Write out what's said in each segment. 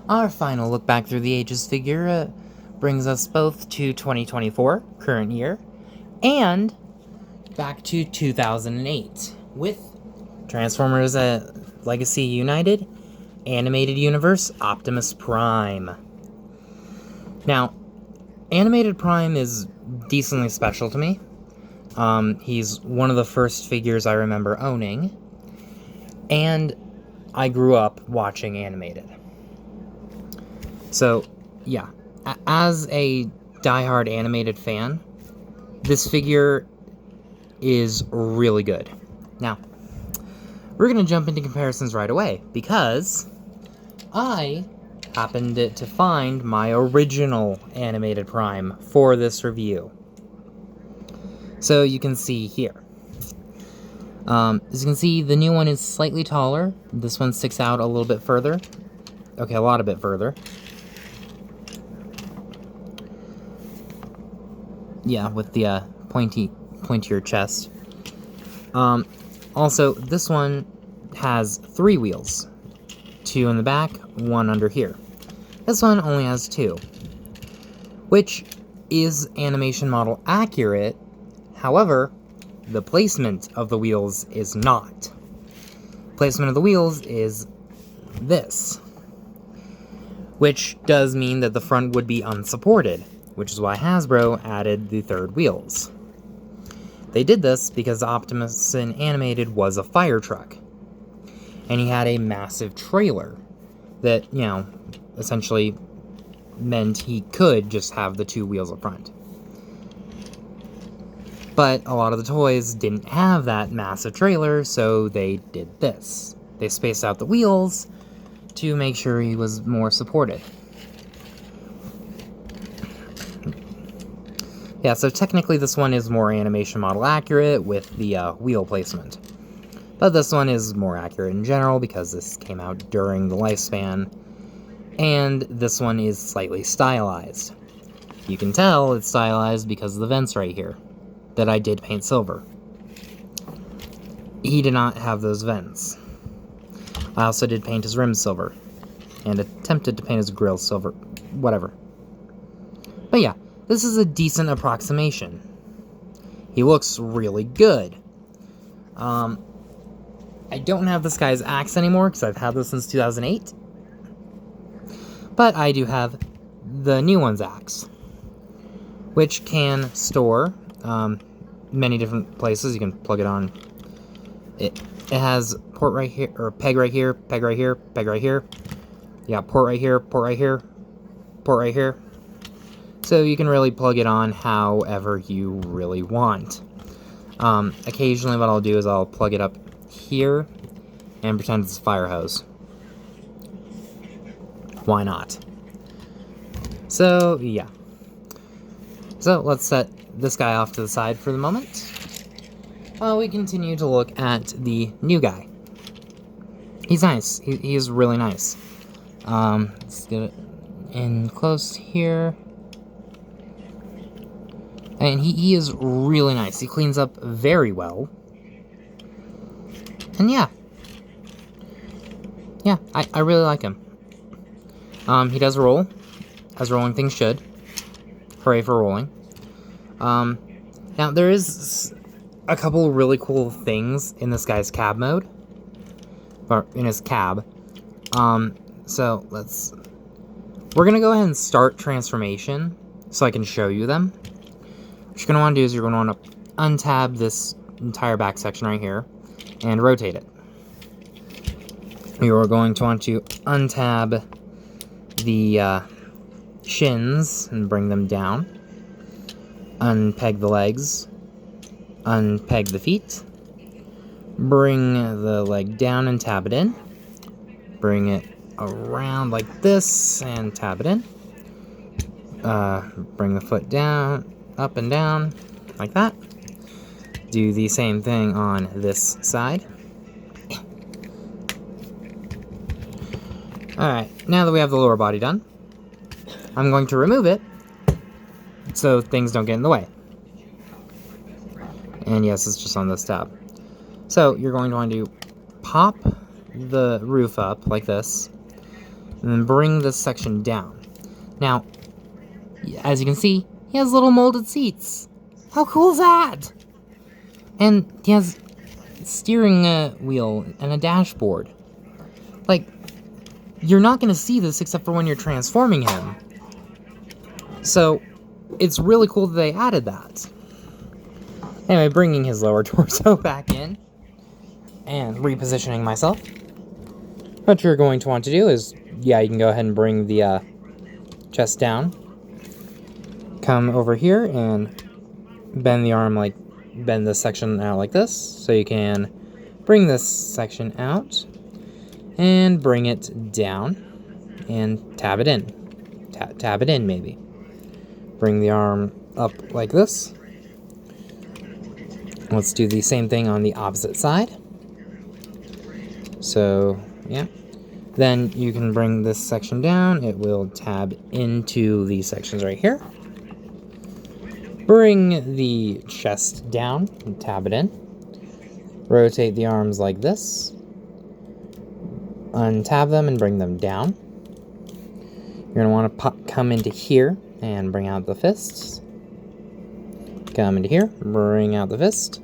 Our final look back through the ages figure brings us both to 2024, current year, and back to 2008 with Transformers Legacy United Animated Universe Optimus Prime. Now, Animated Prime is decently special to me. He's one of the first figures I remember owning, and I grew up watching animated. So, yeah, as a diehard animated fan, this figure is really good. Now, we're going to jump into comparisons right away, because I happened to find my original Animated Prime for this review. So you can see here. As you can see, the new one is slightly taller. This one sticks out a little bit further. Okay, a lot bit further. Yeah, with the pointier chest. Also, this one has 3 wheels. 2 in the back, 1 under here. This one only has 2. Which is animation model accurate, however, the placement of the wheels is not. Placement of the wheels is this. Which does mean that the front would be unsupported, which is why Hasbro added the 3rd wheels. They did this because Optimus in Animated was a fire truck. And he had a massive trailer that, essentially meant he could just have the 2 wheels up front. But a lot of the toys didn't have that massive trailer, so they did this. They spaced out the wheels to make sure he was more supported. Yeah, so technically this one is more animation model accurate with the wheel placement. But this one is more accurate in general because this came out during the lifespan. And this one is slightly stylized. You can tell it's stylized because of the vents right here that I did paint silver. He did not have those vents. I also did paint his rims silver and attempted to paint his grill silver, whatever. But yeah, this is a decent approximation. He looks really good. I don't have this guy's axe anymore because I've had this since 2008. But I do have the new one's axe, which can store many different places. You can plug it on. It has port right here, or peg right here, peg right here, peg right here. Yeah, port right here, port right here, port right here. So you can really plug it on however you really want. Occasionally what I'll do is I'll plug it up here and pretend it's a fire hose. Why not? So, yeah. So, let's set this guy off to the side for the moment, while we continue to look at the new guy. He's nice. He is really nice. Let's get it in close here. And he is really nice. He cleans up very well. And yeah. Yeah, I really like him. He does roll, as rolling things should. Hooray for rolling. Now, there is a couple really cool things in this guy's cab mode. Or, in his cab. So, we're gonna go ahead and start transformation, so I can show you them. What you're gonna want to do is you're gonna want to untab this entire back section right here, and rotate it. You're going to want to untab the shins and bring them down. Unpeg the legs. Unpeg the feet. Bring the leg down and tab it in. Bring it around like this and tab it in. Bring the foot down, up and down, like that. Do the same thing on this side. Alright, now that we have the lower body done, I'm going to remove it so things don't get in the way. And yes, it's just on this tab. So you're going to want to pop the roof up like this. and then bring this section down. Now, as you can see, he has little molded seats. How cool is that? And he has steering wheel and a dashboard. Like, you're not going to see this except for when you're transforming him. So, it's really cool that they added that. Anyway, bringing his lower torso back in and repositioning myself. What you're going to want to do is, yeah, you can go ahead and bring the chest down. Come over here and bend the arm bend this section out like this. So you can bring this section out and bring it down and tab it in. Tab it in, maybe. Bring the arm up like this. Let's do the same thing on the opposite side. So, yeah. Then you can bring this section down. It will tab into these sections right here. Bring the chest down and tab it in. Rotate the arms like this. Untab them and bring them down. You're going to want to come into here and bring out the fists. Come into here, bring out the fist.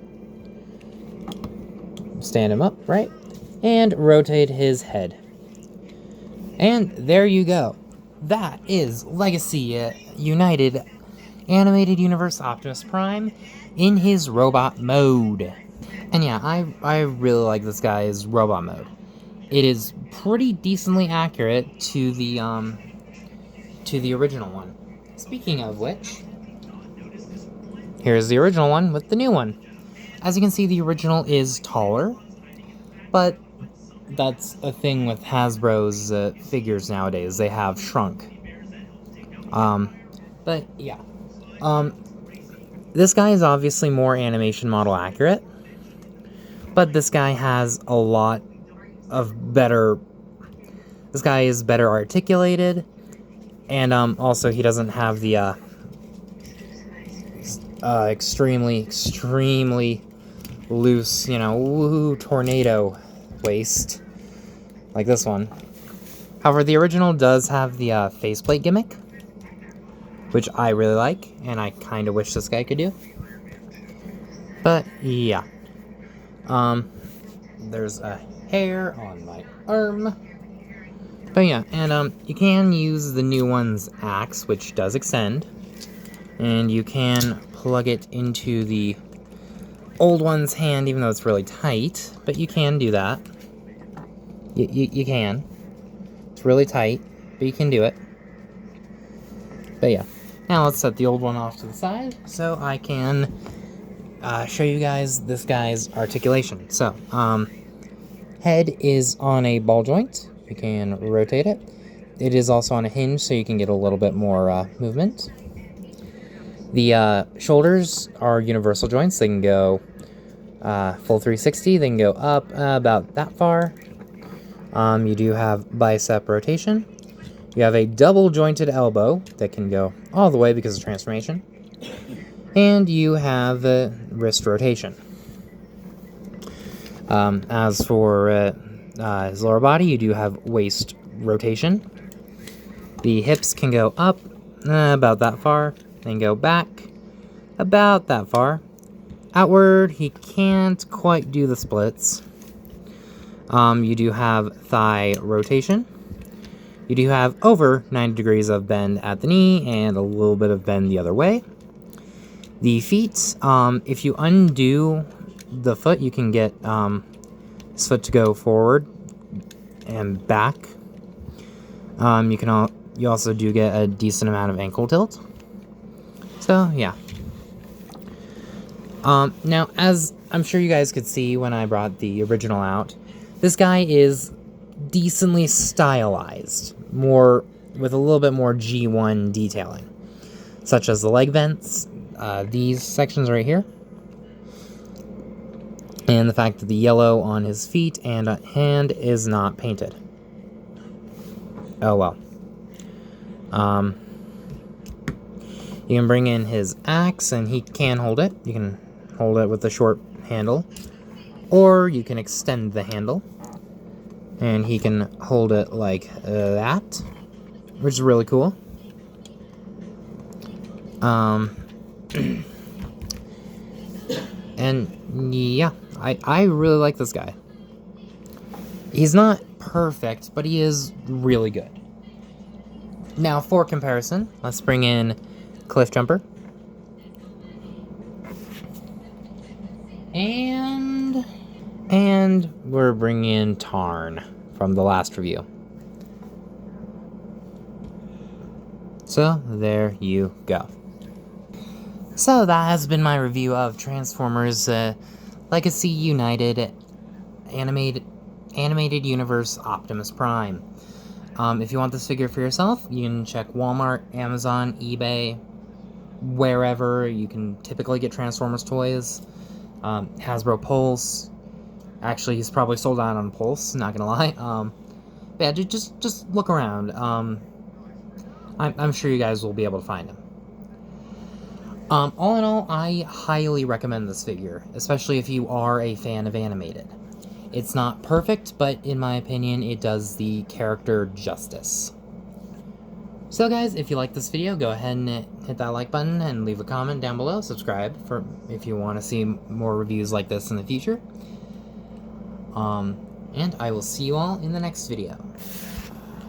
Stand him up, right? And rotate his head. And there you go. That is Legacy United Animated Universe Optimus Prime in his robot mode. And yeah, I really like this guy's robot mode. It is pretty decently accurate to the original one. Speaking of which, here's the original one with the new one. As you can see, the original is taller, but that's a thing with Hasbro's figures nowadays. They have shrunk. But yeah. This guy is obviously more animation model accurate, but this guy has a lot of better... This guy is better articulated, and also he doesn't have the extremely loose, woohoo tornado waist like this one. However, the original does have the faceplate gimmick, which I really like, and I kind of wish this guy could do. But yeah, there's a hair on my arm. But yeah, and you can use the new one's axe, which does extend, and you can plug it into the old one's hand, even though it's really tight. But you can do that. You can. It's really tight, but you can do it. But yeah, now let's set the old one off to the side so I can show you guys this guy's articulation. So, head is on a ball joint. You can rotate it. It is also on a hinge, so you can get a little bit more movement. The shoulders are universal joints. They can go full 360. They can go up about that far. You do have bicep rotation. You have a double jointed elbow that can go all the way because of transformation. And you have wrist rotation. As for his lower body, you do have waist rotation. The hips can go up about that far, then go back about that far. Outward, he can't quite do the splits. You do have thigh rotation. You do have over 90 degrees of bend at the knee and a little bit of bend the other way. The feet, if you undo the foot, you can get his foot to go forward and back. You also do get a decent amount of ankle tilt. So, yeah. Now, as I'm sure you guys could see when I brought the original out, this guy is decently stylized, with a little bit more G1 detailing, such as the leg vents, these sections right here, and the fact that the yellow on his feet and hand is not painted. Oh well. You can bring in his axe, and he can hold it. You can hold it with the short handle, or you can extend the handle. And he can hold it like that, which is really cool. And yeah, I really like this guy. He's not perfect, but he is really good. Now, for comparison, let's bring in Cliff Jumper. And we're bringing in Tarn from the last review. So, there you go. So, that has been my review of Transformers Legacy United Animated Universe Optimus Prime. If you want this figure for yourself, you can check Walmart, Amazon, eBay, wherever you can typically get Transformers toys. Hasbro Pulse. Actually, he's probably sold out on Pulse, not gonna lie. But yeah, just look around. I'm sure you guys will be able to find him. All in all, I highly recommend this figure, especially if you are a fan of animated. It's not perfect, but in my opinion, it does the character justice. So guys, if you like this video, go ahead and hit that like button and leave a comment down below. Subscribe if you want to see more reviews like this in the future. And I will see you all in the next video.